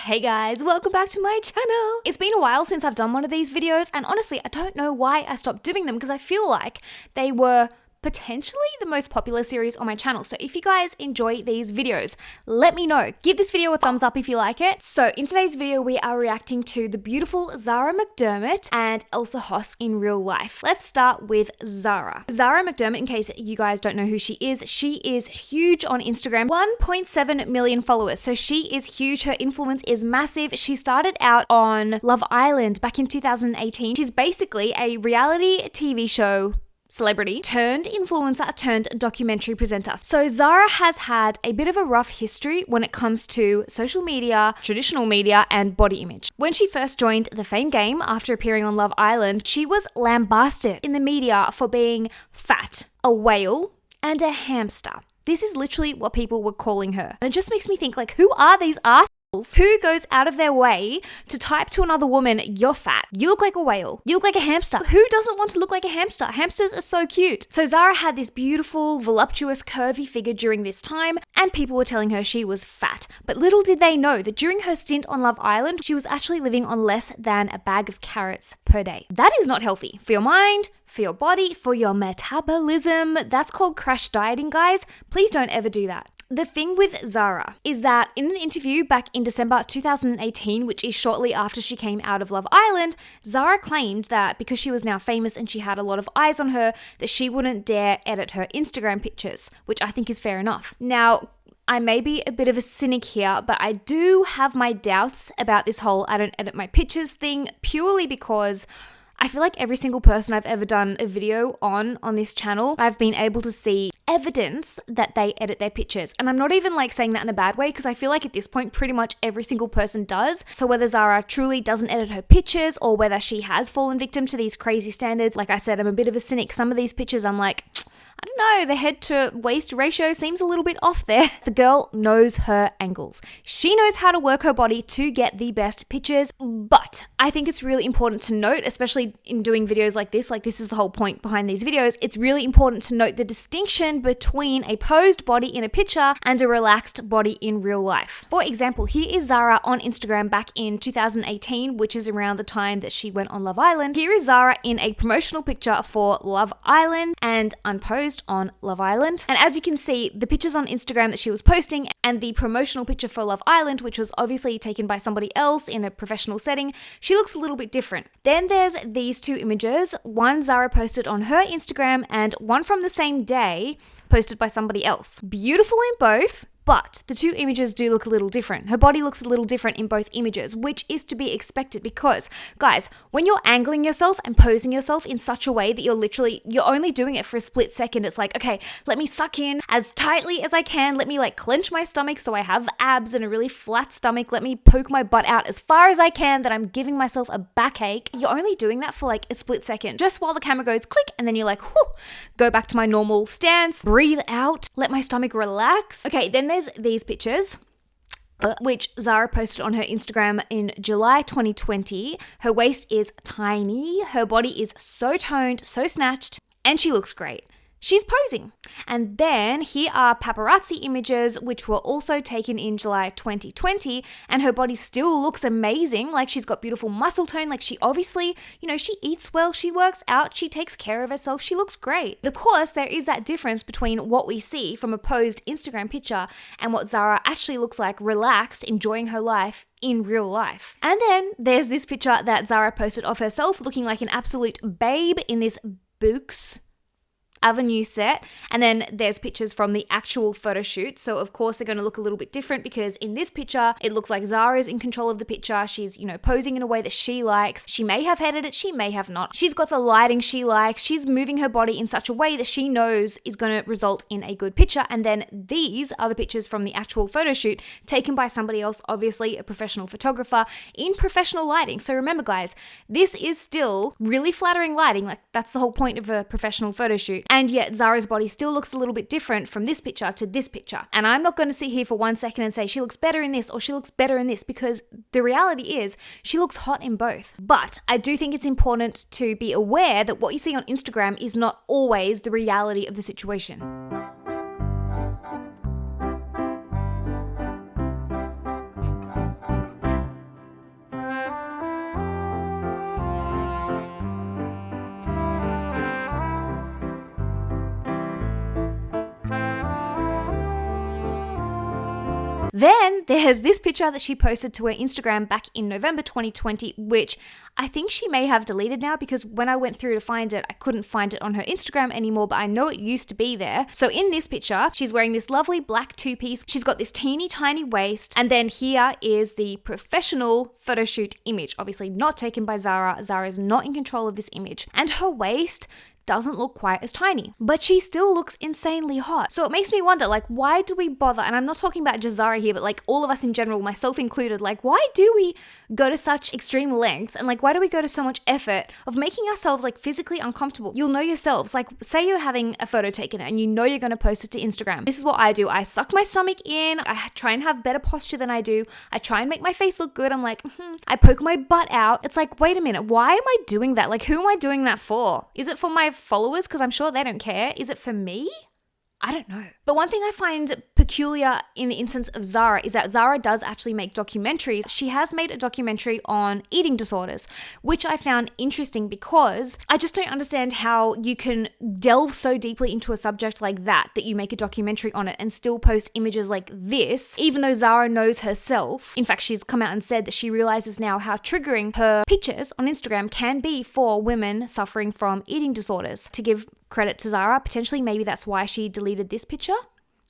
Hey guys, welcome back to my channel. It's been a while since I've done one of these videos, and honestly, I don't know why I stopped doing them because I feel like they were potentially the most popular series on my channel. So if you guys enjoy these videos, let me know. Give this video a thumbs up if you like it. So in today's video, we are reacting to the beautiful Zara McDermott and Elsa Hosk in real life. Let's start with Zara. Zara McDermott, in case you guys don't know who she is huge on Instagram, 1.7 million followers. So she is huge. Her influence is massive. She started out on Love Island back in 2018. She's basically a reality TV show celebrity turned influencer turned documentary presenter. So Zara has had a bit of a rough history when it comes to social media, traditional media, and body image. When she first joined the fame game after appearing on Love Island, she was lambasted in the media for being fat, a whale, and a hamster. This is literally what people were calling her. And it just makes me think, like, who are these assholes? Who goes out of their way to type to another woman, "You're fat, you look like a whale, you look like a hamster"? Who doesn't want to look like a hamster? Hamsters are so cute. So Zara had this beautiful, voluptuous, curvy figure during this time, and people were telling her she was fat. But little did they know that during her stint on Love Island, she was actually living on less than a bag of carrots per day. That is not healthy for your mind, for your body, for your metabolism. That's called crash dieting, guys. Please don't ever do that. The thing with Zara is that in an interview back in December 2018, which is shortly after she came out of Love Island, Zara claimed that because she was now famous and she had a lot of eyes on her, that she wouldn't dare edit her Instagram pictures, which I think is fair enough. Now, I may be a bit of a cynic here, but I do have my doubts about this whole "I don't edit my pictures" thing, purely because I feel like every single person I've ever done a video on this channel, I've been able to see evidence that they edit their pictures. And I'm not even like saying that in a bad way, because I feel like at this point, pretty much every single person does. So whether Zara truly doesn't edit her pictures or whether she has fallen victim to these crazy standards, like I said, I'm a bit of a cynic. Some of these pictures, I'm like, I don't know, the head to waist ratio seems a little bit off there. The girl knows her angles. She knows how to work her body to get the best pictures. But I think it's really important to note, especially in doing videos like this is the whole point behind these videos, it's really important to note the distinction between a posed body in a picture and a relaxed body in real life. For example, here is Zara on Instagram back in 2018, which is around the time that she went on Love Island. Here is Zara in a promotional picture for Love Island and unposed on Love Island. And as you can see, the pictures on Instagram that she was posting and the promotional picture for Love Island, which was obviously taken by somebody else in a professional setting, she looks a little bit different. Then there's these two images, one Zara posted on her Instagram and one from the same day posted by somebody else. Beautiful in both, but the two images do look a little different. Her body looks a little different in both images, which is to be expected because, guys, when you're angling yourself and posing yourself in such a way that you're only doing it for a split second, it's like, okay, let me suck in as tightly as I can. Let me like clench my stomach so I have abs and a really flat stomach. Let me poke my butt out as far as I can that I'm giving myself a backache. You're only doing that for like a split second, just while the camera goes click, and then you're like, whew, go back to my normal stance, breathe out, let my stomach relax. Okay, then there's these pictures, which Zara posted on her Instagram in July 2020. Her waist is tiny, her body is so toned, so snatched, and she looks great. She's posing. And then here are paparazzi images, which were also taken in July 2020, and her body still looks amazing. Like, she's got beautiful muscle tone. Like, she obviously, she eats well, she works out, she takes care of herself, she looks great. But of course, there is that difference between what we see from a posed Instagram picture and what Zara actually looks like, relaxed, enjoying her life in real life. And then there's this picture that Zara posted of herself looking like an absolute babe in this Books Avenue set, and then there's pictures from the actual photo shoot. So of course they're going to look a little bit different because in this picture it looks like Zara's in control of the picture. She's posing in a way that she likes. She may have headed it, she may have not. She's got the lighting she likes. She's moving her body in such a way that she knows is going to result in a good picture. And then these are the pictures from the actual photo shoot taken by somebody else, obviously a professional photographer in professional lighting. So remember, guys, this is still really flattering lighting. Like, that's the whole point of a professional photo shoot. And yet Zara's body still looks a little bit different from this picture to this picture. And I'm not going to sit here for 1 second and say she looks better in this or she looks better in this, because the reality is she looks hot in both. But I do think it's important to be aware that what you see on Instagram is not always the reality of the situation. Then there's this picture that she posted to her Instagram back in November 2020, which I think she may have deleted now because when I went through to find it, I couldn't find it on her Instagram anymore, but I know it used to be there. So in this picture, she's wearing this lovely black two-piece. She's got this teeny tiny waist. And then here is the professional photo shoot image, obviously not taken by Zara. Zara is not in control of this image. And her waist doesn't look quite as tiny, but she still looks insanely hot. So it makes me wonder, like, why do we bother? And I'm not talking about just Zara here, but like all of us in general, myself included, like, why do we go to such extreme lengths? And like, why do we go to so much effort of making ourselves like physically uncomfortable? You'll know yourselves, like say you're having a photo taken and you know you're going to post it to Instagram. This is what I do. I suck my stomach in. I try and have better posture than I do. I try and make my face look good. I'm like, I poke my butt out. It's like, wait a minute, why am I doing that? Like, who am I doing that for? Is it for my followers? Because I'm sure they don't care. Is it for me? I don't know. But one thing I find peculiar in the instance of Zara is that Zara does actually make documentaries. She has made a documentary on eating disorders, which I found interesting because I just don't understand how you can delve so deeply into a subject like that you make a documentary on it and still post images like this, even though Zara knows herself. In fact, she's come out and said that she realizes now how triggering her pictures on Instagram can be for women suffering from eating disorders. To give credit to Zara, potentially maybe that's why she deleted this picture.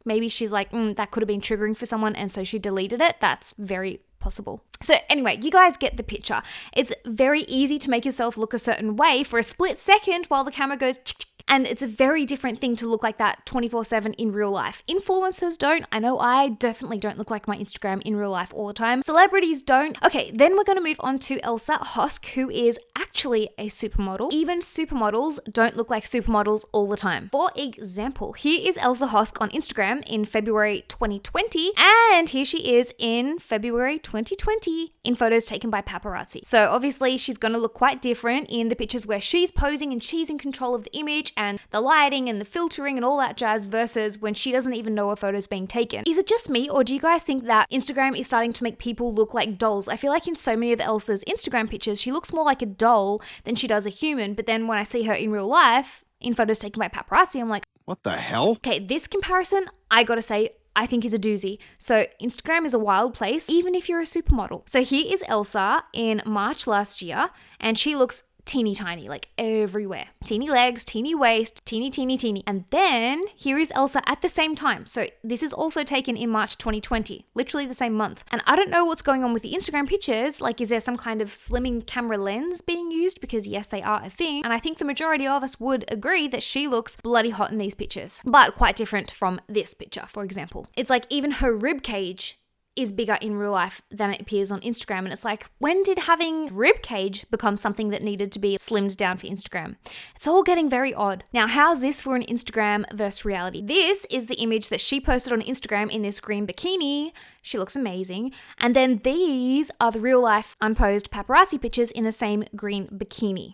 Maybe she's like, that could have been triggering for someone, and so she deleted it. That's very possible. So anyway, you guys get the picture. It's very easy to make yourself look a certain way for a split second while the camera goes and it's a very different thing to look like that 24/7 in real life. Influencers don't. I know I definitely don't look like my Instagram in real life all the time. Celebrities don't. Okay, then we're going to move on to Elsa Hosk, who is actually a supermodel. Even supermodels don't look like supermodels all the time. For example, here is Elsa Hosk on Instagram in February 2020, and here she is in February 2020 in photos taken by paparazzi. So obviously she's going to look quite different in the pictures where she's posing and she's in control of the image and the lighting and the filtering and all that jazz versus when she doesn't even know a photo's being taken. Is it just me, or do you guys think that Instagram is starting to make people look like dolls? I feel like in so many of Elsa's Instagram pictures, she looks more like a doll than she does a human, but then when I see her in real life, in photos taken by paparazzi, I'm like, what the hell? Okay, this comparison, I gotta say, I think is a doozy. So Instagram is a wild place, even if you're a supermodel. So here is Elsa in March last year, and she looks teeny tiny, like everywhere. Teeny legs, teeny waist, teeny. And then here is Elsa at the same time. So this is also taken in March 2020, literally the same month. And I don't know what's going on with the Instagram pictures. Like, is there some kind of slimming camera lens being used? Because yes, they are a thing. And I think the majority of us would agree that she looks bloody hot in these pictures, but quite different from this picture, for example. It's like even her rib cage is bigger in real life than it appears on Instagram. And it's like, when did having rib cage become something that needed to be slimmed down for Instagram? It's all getting very odd. Now, how's this for an Instagram versus reality? This is the image that she posted on Instagram in this green bikini. She looks amazing. And then these are the real life unposed paparazzi pictures in the same green bikini.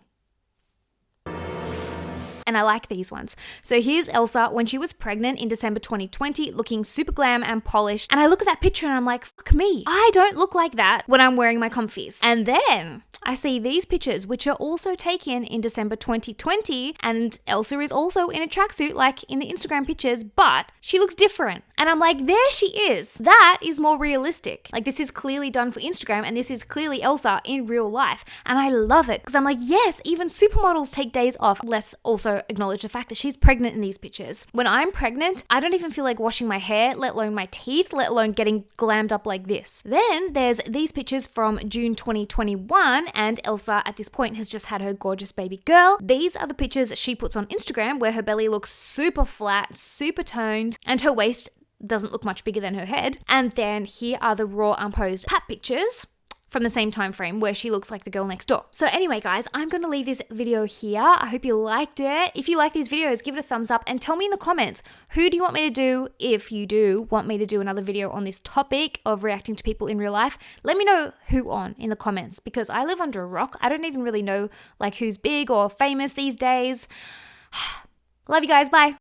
And I like these ones. So here's Elsa when she was pregnant in December 2020, looking super glam and polished. And I look at that picture and I'm like, fuck me. I don't look like that when I'm wearing my comfies. And then I see these pictures, which are also taken in December 2020. And Elsa is also in a tracksuit, like in the Instagram pictures, but she looks different. And I'm like, there she is. That is more realistic. Like, this is clearly done for Instagram, and this is clearly Elsa in real life. And I love it because I'm like, yes, even supermodels take days off. Let's also acknowledge the fact that she's pregnant in these pictures. When I'm pregnant, I don't even feel like washing my hair, let alone my teeth, let alone getting glammed up like this. Then there's these pictures from June 2021, and Elsa at this point has just had her gorgeous baby girl. These are the pictures she puts on Instagram where her belly looks super flat, super toned, and her waist doesn't look much bigger than her head. And then here are the raw unposed pap pictures from the same time frame where she looks like the girl next door. So anyway, guys, I'm going to leave this video here. I hope you liked it. If you like these videos, give it a thumbs up and tell me in the comments, who do you want me to do? If you do want me to do another video on this topic of reacting to people in real life, let me know who on in the comments, because I live under a rock. I don't even really know like who's big or famous these days. Love you guys. Bye.